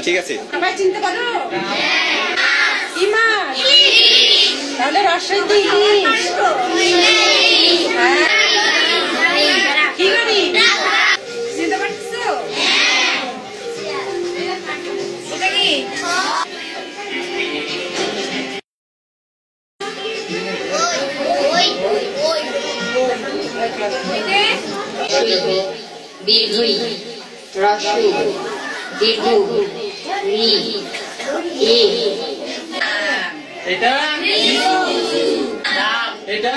ঠিক আছে আমায় চিনতে পারো ইমান তাহলে রাজশাহী কি করি চিনতে পারছো এটা কি দীর্ঘই রাসু দীর্ঘ রি এ এটা এটা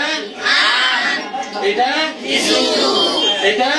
এটা এটা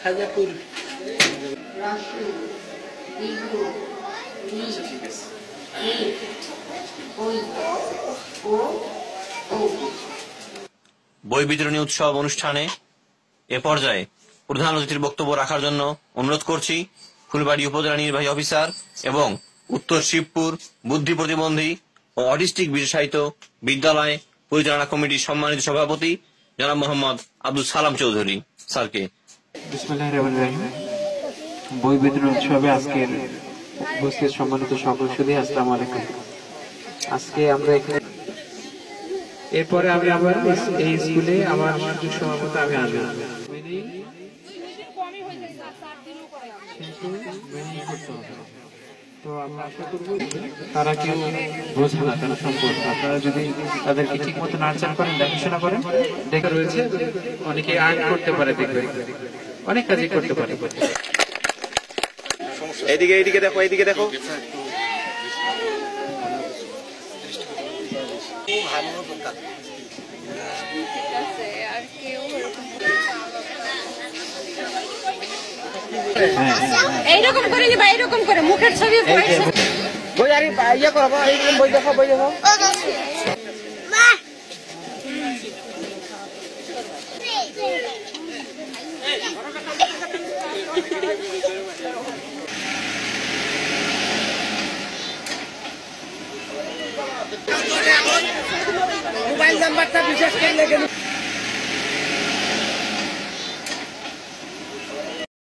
খাজাপুর বই বিতরণী উৎসব অনুষ্ঠানে এ পর্যায়ে প্রধান অতিথির বক্তব্য রাখার জন্য অনুরোধ করছি ফুলবাড়ী উপজেলা নির্বাহী অফিসার এবং উত্তর শিবপুর বুদ্ধি প্রতিবন্ধী ও অটিস্টিক বিশেষায়িত বিদ্যালয় পরিচালনা কমিটির সম্মানিত সভাপতি জনাব মোহাম্মদ আব্দুল সালাম চৌধুরী স্যারকে। বিসমিল্লাহির রহমানির রহিম। বই বিতরণ উৎসবে আজকের উপস্থিত সম্মানিত সকল সুধী আসসালামু আলাইকুম। আজকে আমরা এখানে এরপরে আমি আবার এই স্কুলে আমার সুযোগ সময় মতো আমি আসবো। তো আমরা আশা করবো তারা কেউ বোঝে না, তারা সম্পদ। আপনারা যদি তাদেরকে ঠিক মতো নার্চার করেন, দেখাশোনা করেন, দেখে রয়েছে অনেকে আর্ট করতে পারে, দেখবেন অনেক কাজই করতে পারে। এইদিকে এইদিকে দেখো, এইদিকে দেখো। এইরকম করে নিবা, এইরকম করে মুখের ছবি বই আর ইয়ে করবো, এইরকম বই দেখো, বই দেখো। মোবাইল নাম্বারটা বিশেষ করে লেগে